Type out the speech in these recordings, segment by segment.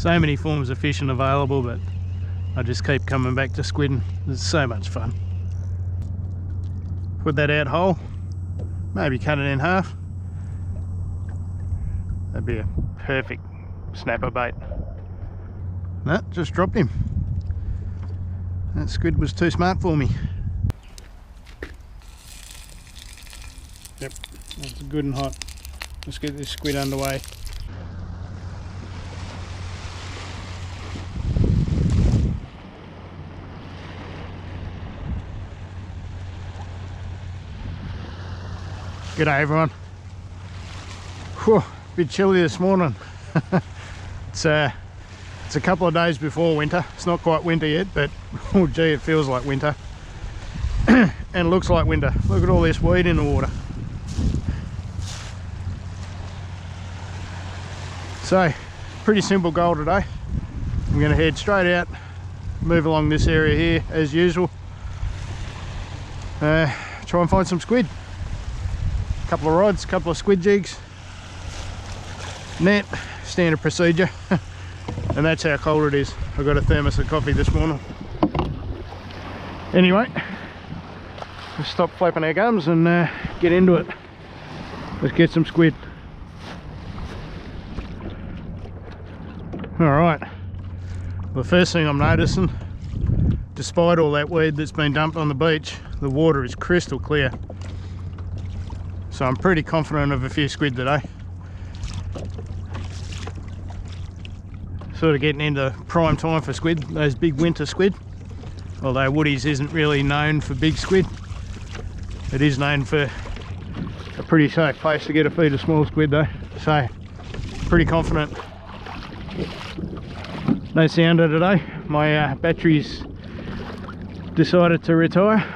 So many forms of fishing available, but I just keep coming back to squid. It's so much fun. Put that out whole, maybe cut it in half. That'd be a perfect snapper bait. No, just dropped him. That squid was too smart for me. Yep, that's good and hot. Let's get this squid underway. G'day everyone. Whew, bit chilly this morning. It's a couple of days before winter. It's not quite winter yet, but oh gee, it feels like winter. And looks like winter. Look at all this weed in the water. So, pretty simple goal today. I'm going to head straight out, move along this area here as usual. Try and find some squid. Couple of rods, couple of squid jigs, net, standard procedure. And that's how cold it is. I got a thermos of coffee this morning. Anyway, let's stop flapping our gums and get into it. Let's get some squid. Alright, the first thing I'm noticing, despite all that weed that's been dumped on the beach, the water is crystal clear. So I'm pretty confident of a few squid today. Sort of getting into prime time for squid, those big winter squid. Although Woodies isn't really known for big squid. It is known for a pretty safe place to get a feed of small squid though. So, pretty confident. No sounder today. My battery's decided to retire.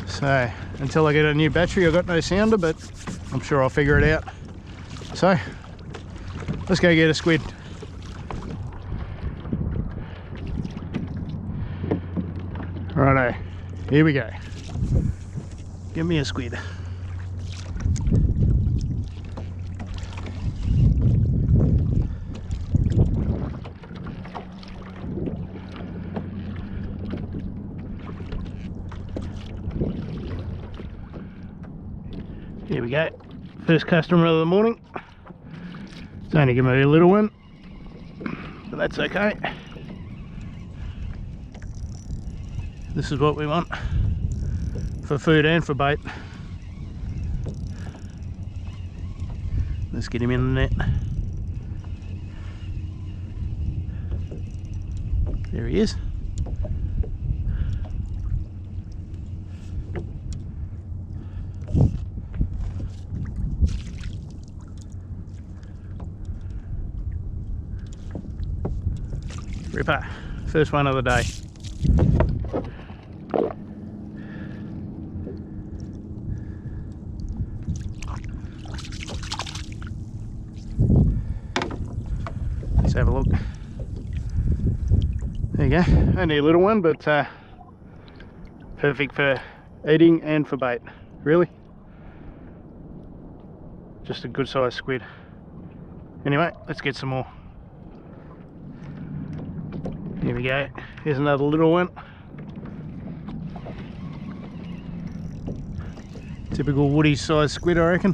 So, until I get a new battery, I've got no sounder, but I'm sure I'll figure it out. So, let's go get a squid. Righto, here we go. Give me a squid. Here we go, first customer of the morning. It's only gonna be a little one, but that's okay. This is what we want for food and for bait. Let's get him in the net. There he is. Ripper, first one of the day. Let's have a look. There you go, only a little one, but perfect for eating and for bait. Really, just a good sized squid. Anyway, let's get some more. Here we go, here's another little one. Typical woody sized squid, I reckon.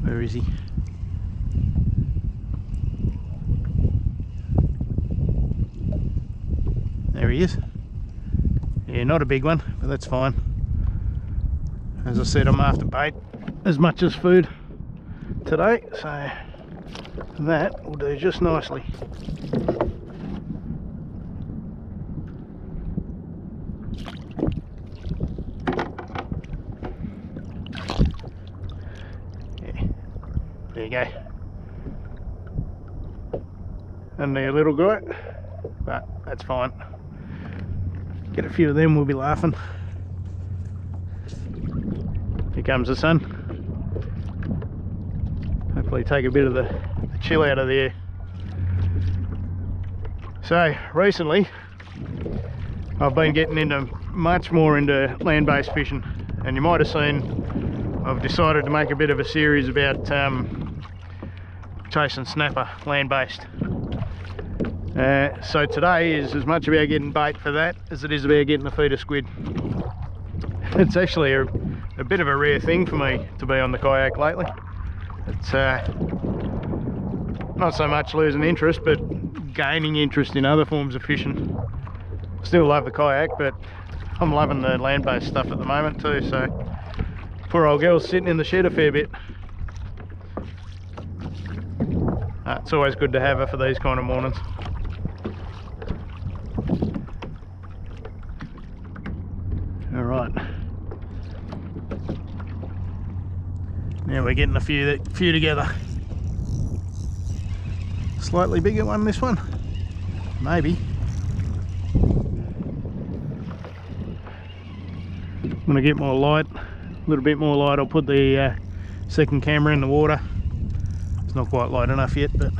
Where is he? There he is. Yeah, not a big one, but that's fine. As I said, I'm after bait as much as food today, so that will do just nicely. Yeah, there you go. And the little guy, but that's fine. Get a few of them, we'll be laughing. Here comes the sun. Hopefully take a bit of the chill out of the air. So recently I've been getting into much more into land-based fishing, and you might have seen I've decided to make a bit of a series about chasing snapper land-based. So today is as much about getting bait for that as it is about getting a feed of squid. It's actually a bit of a rare thing for me to be on the kayak lately. It's not so much losing interest, but gaining interest in other forms of fishing. Still love the kayak, but I'm loving the land-based stuff at the moment too, so poor old girl's sitting in the shed a fair bit. It's always good to have her for these kind of mornings. Alright, now we're getting a few together. Slightly bigger one, this one, maybe. When I get more light, a little bit more light, I'll put the second camera in the water. It's not quite light enough yet, but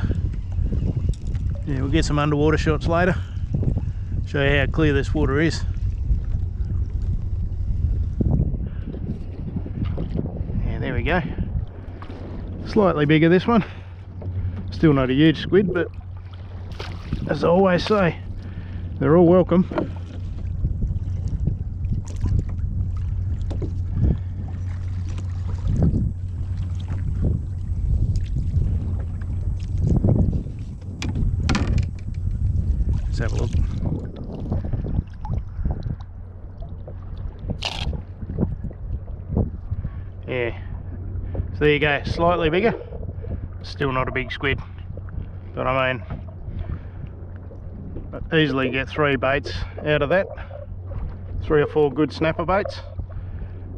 yeah, we'll get some underwater shots later. Show you how clear this water is. Yeah, there we go. Slightly bigger, this one. Still not a huge squid, but as I always say, they're all welcome. Let's have a look. Yeah, so there you go, slightly bigger. Still not a big squid, but I mean, I'd easily get 3 baits out of that, 3 or 4 good snapper baits,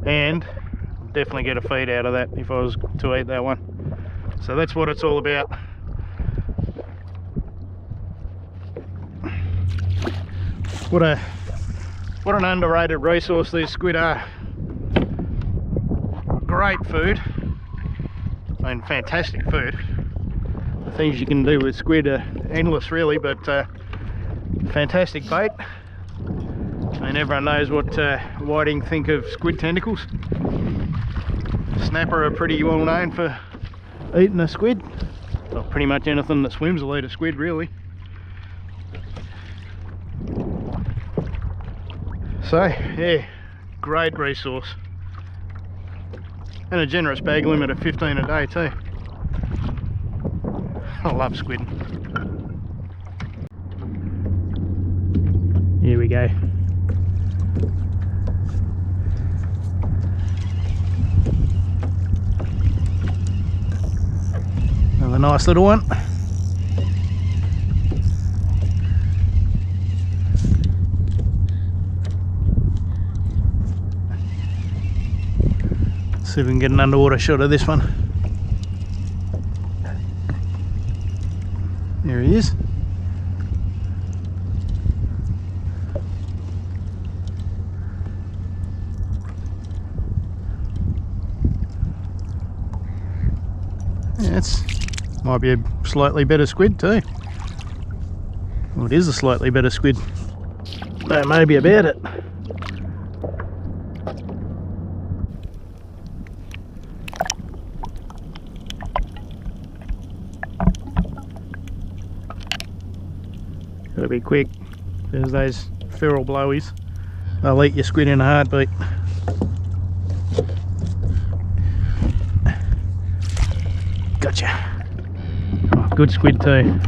and definitely get a feed out of that if I was to eat that one. So that's what it's all about. What an underrated resource these squid are. Great food. I mean, fantastic food. The things you can do with squid are endless really, but fantastic bait. I mean, everyone knows what whiting think of squid tentacles. Snapper are pretty well known for eating a squid. Well, pretty much anything that swims will eat a squid really. So yeah, great resource. And a generous bag limit of 15 a day too. I love squid. Here we go. Another nice little one. See if we can get an underwater shot of this one. There he is. Yeah, it's might be a slightly better squid too. Well, it is a slightly better squid. That may be about it. Gotta be quick. There's those feral blowies. They'll eat your squid in a heartbeat. Gotcha. Oh, good squid too.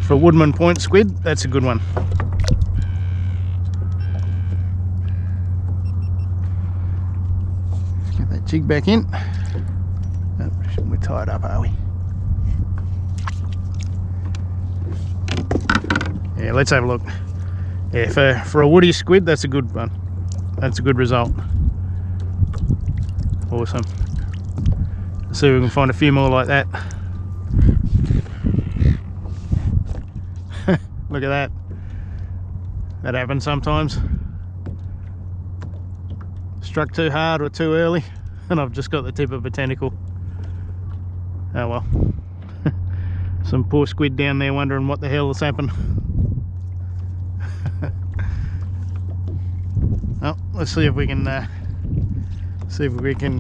For a Woodman Point squid, that's a good one. Let's get that jig back in. Oh, we're tied up, are we? Yeah, let's have a look. Yeah, for a woody squid, that's a good one. That's a good result. Awesome. Let's see if we can find a few more like that. Look at that. That happens sometimes. Struck too hard or too early, and I've just got the tip of a tentacle. Oh well. Some poor squid down there wondering what the hell has happened. Well, let's see if we can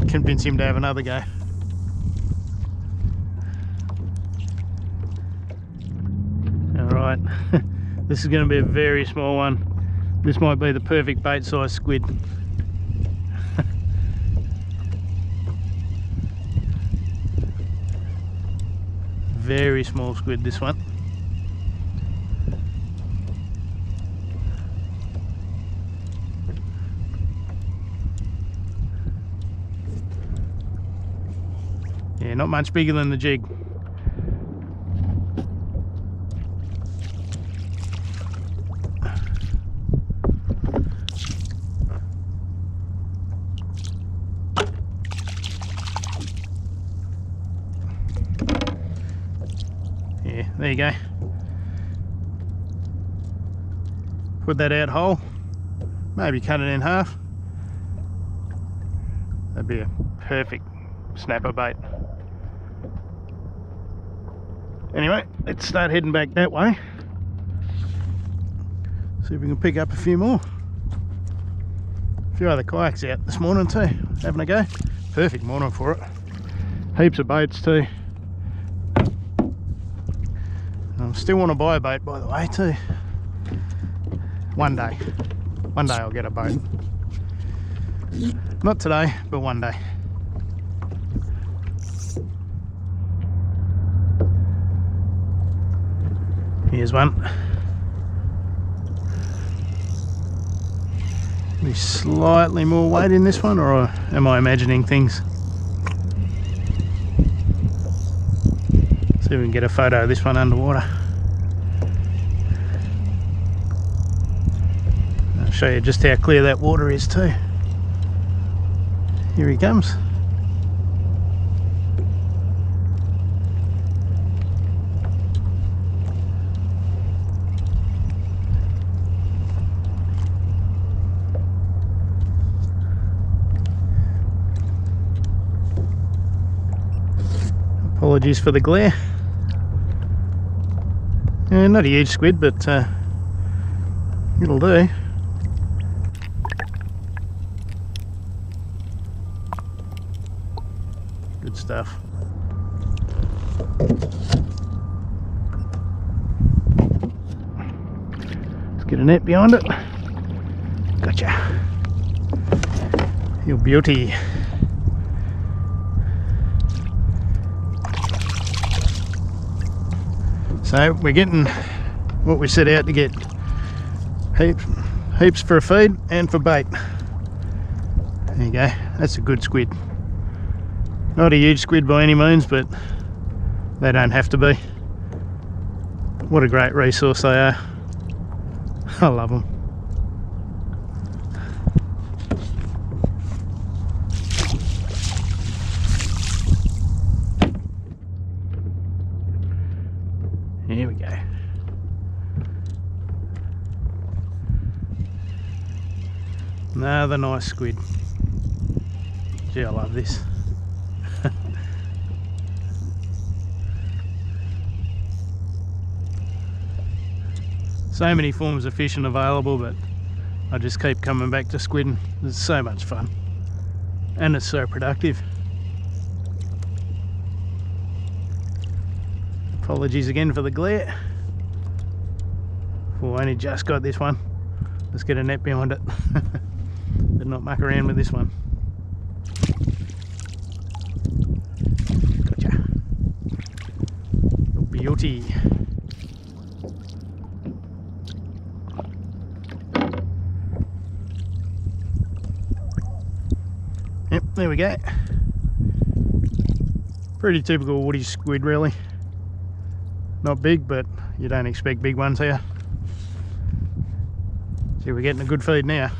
convince him to have another go. Alright, this is going to be a very small one. This might be the perfect bait size squid. Very small squid, this one. Yeah, not much bigger than the jig. Yeah, there you go. Put that out whole, maybe cut it in half. That'd be a perfect snapper bait. Anyway, let's start heading back that way. See if we can pick up a few more. A few other kayaks out this morning too, having a go. Perfect morning for it. Heaps of baits too. I still want to buy a boat, by the way, too. One day I'll get a boat. Not today, but one day. Here's one. Be slightly more weight in this one, or am I imagining things? See if we can get a photo of this one underwater. I'll show you just how clear that water is too. Here he comes. Apologies for the glare. Yeah, not a huge squid, but it'll do. Good stuff. Let's get a net behind it. Gotcha. You beauty. So we're getting what we set out to get. Heaps for a feed and for bait. There you go, that's a good squid. Not a huge squid by any means, but they don't have to be. What a great resource they are. I love them. Here we go. Another nice squid. Gee, I love this. So many forms of fishing available, but I just keep coming back to squidding. It's so much fun. And it's so productive. Apologies again for the glare. Well, I only just got this one. Let's get a net behind it. But not muck around with this one. Gotcha. Oh, beauty. Yep, there we go. Pretty typical woody squid, really. Not big, but you don't expect big ones here. See, we're getting a good feed now.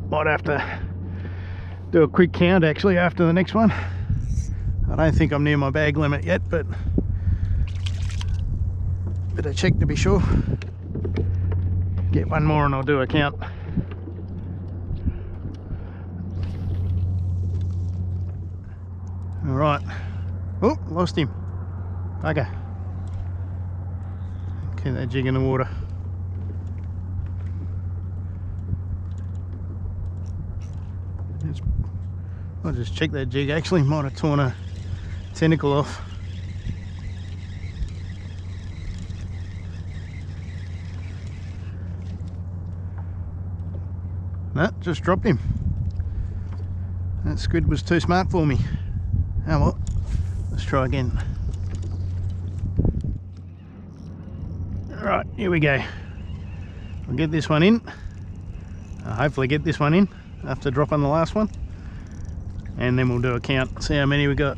Might have to do a quick count actually after the next one. I don't think I'm near my bag limit yet, but better check to be sure. Get one more and I'll do a count. All right. Oh, lost him. Bugger. Keep that jig in the water. I'll just check that jig, actually might have torn a tentacle off. No, just dropped him. That squid was too smart for me. Oh well, let's try again. Alright, here we go. I'll get this one in. I'll hopefully get this one in after dropping the last one. And then we'll do a count, see how many we got.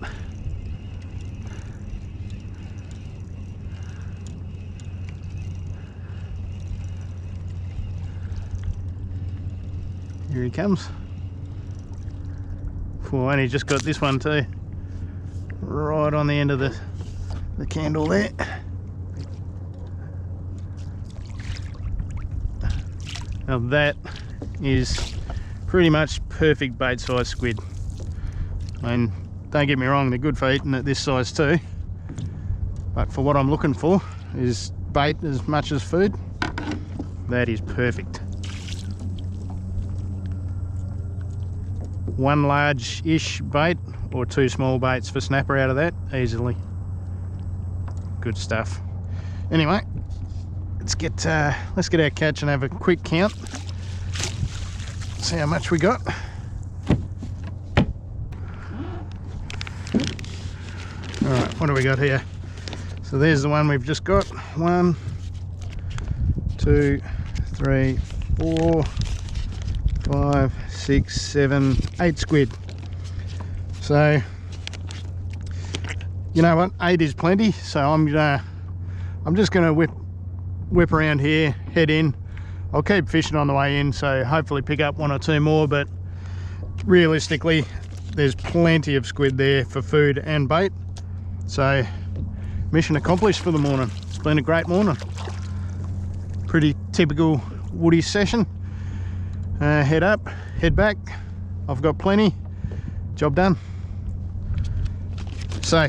Here he comes. Oh, and he just got this one too. Right on the end of the candle there. Now that is pretty much perfect bait size squid. And don't get me wrong, they're good for eating at this size too. But for what I'm looking for is bait as much as food. That is perfect. One large-ish bait or two small baits for snapper out of that easily. Good stuff. Anyway, let's get our catch and have a quick count. See how much we got. Alright, what do we got here? So there's the one we've just got. 1, 2, 3, 4, 5, 6, 7, 8 squid. So you know what, 8 is plenty. So I'm just gonna whip around here, head in. I'll keep fishing on the way in, so hopefully pick up 1 or 2 more, but realistically there's plenty of squid there for food and bait. So mission accomplished for the morning. It's been a great morning. Pretty typical woody session. Head up, head back. I've got plenty. Job done. So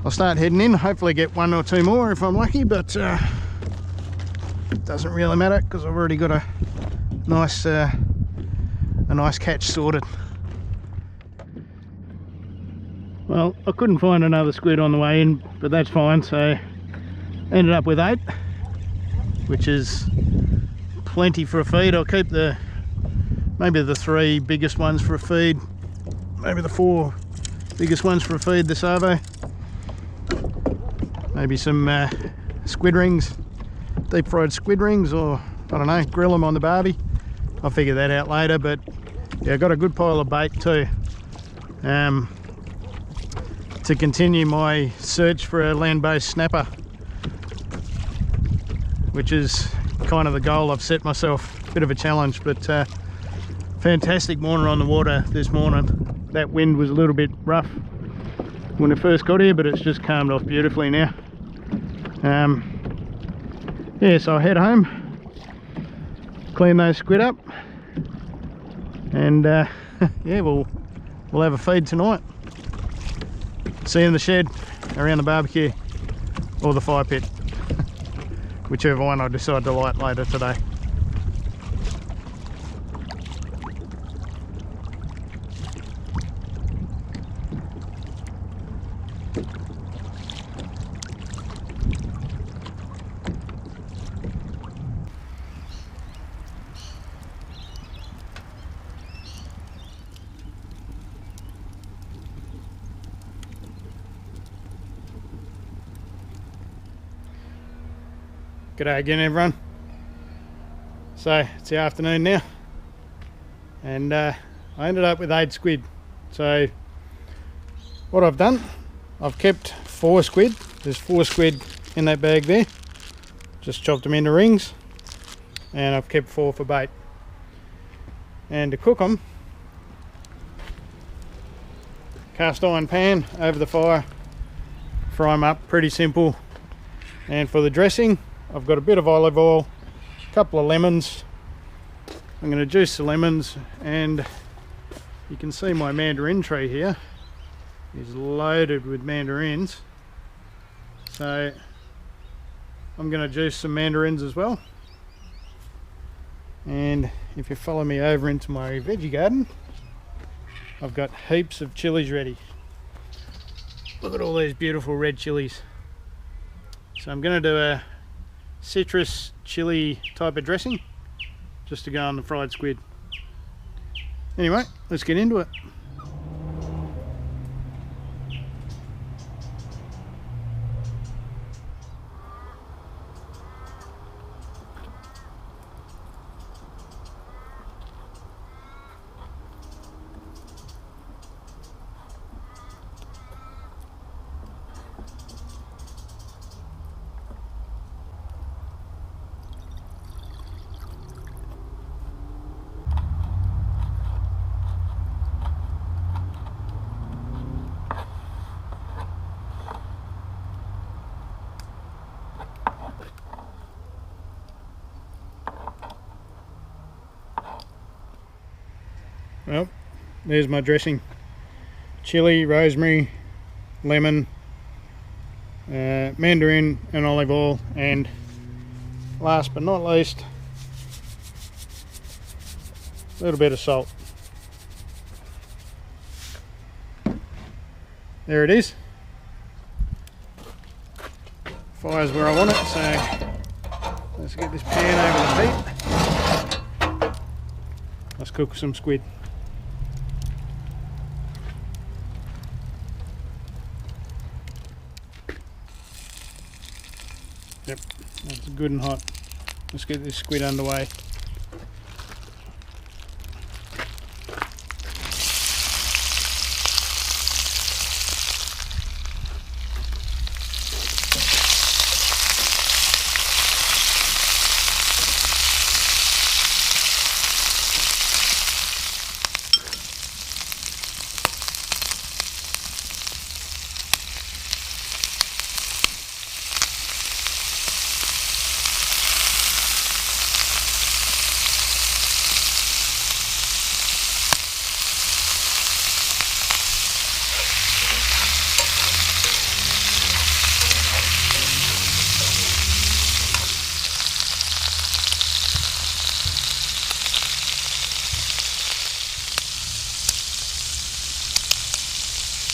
I'll start heading in, hopefully get 1 or 2 more if I'm lucky, but it doesn't really matter because I've already got a nice catch sorted. Well, I couldn't find another squid on the way in, but that's fine. So ended up with 8, which is plenty for a feed. I'll keep maybe the 3 biggest ones for a feed, maybe the 4 biggest ones for a feed, the Savo. Maybe some squid rings, deep fried squid rings, or I don't know, grill them on the barbie. I'll figure that out later, but yeah, I've got a good pile of bait too. To continue my search for a land-based snapper, which is kind of the goal I've set myself. Bit of a challenge, but fantastic morning on the water this morning. That wind was a little bit rough when it first got here, but it's just calmed off beautifully now. Yeah, so I'll head home, clean those squid up, and yeah, we'll have a feed tonight. See you in the shed, around the barbecue, or the fire pit, whichever one I decide to light later today. G'day again everyone. So it's the afternoon now, and I ended up with 8 squid. So what I've done, I've kept 4 squid. There's 4 squid in that bag there. Just chopped them into rings, and I've kept 4 for bait. And to cook them, cast iron pan over the fire, fry them up, pretty simple. And for the dressing, I've got a bit of olive oil, a couple of lemons. I'm going to juice the lemons, and you can see my mandarin tree here is loaded with mandarins. So I'm going to juice some mandarins as well. And if you follow me over into my veggie garden, I've got heaps of chilies ready. Look at all these beautiful red chilies. So I'm going to do a citrus chili type of dressing just to go on the fried squid. Anyway, let's get into it. Well, there's my dressing. Chili, rosemary, lemon, mandarin and olive oil, and last but not least, a little bit of salt. There it is. Fire's where I want it, so let's get this pan over the heat. Let's cook some squid. Yep, that's good and hot. Let's get this squid underway.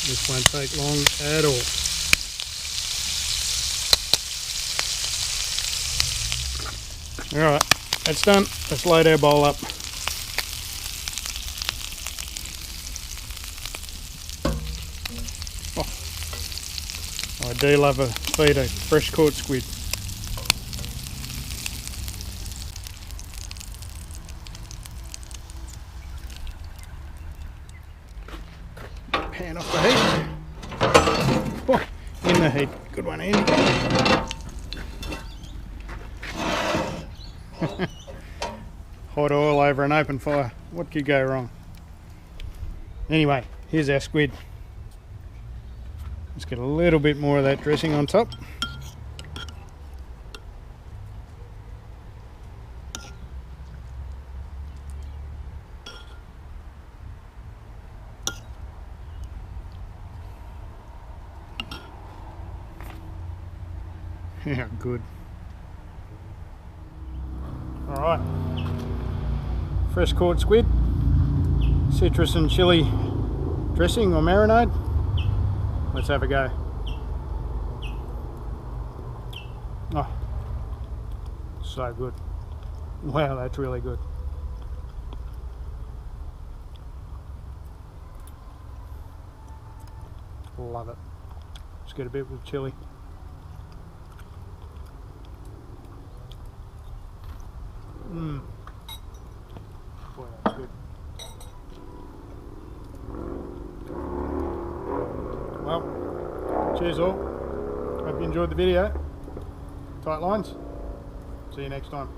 This won't take long at all. Alright, that's done. Let's load our bowl up. Oh, I do love a feed of fresh caught squid. Pan off the heat. Oh, in the heat. Good one, Andy. Hot oil over an open fire. What could go wrong? Anyway, here's our squid. Let's get a little bit more of that dressing on top. Yeah, good. Alright, fresh caught squid, citrus and chili dressing or marinade. Let's have a go. Oh, so good. Wow, that's really good. Love it. Let's get a bit with chili. Boy, that's good. Well, cheers all. Hope you enjoyed the video. Tight lines. See you next time.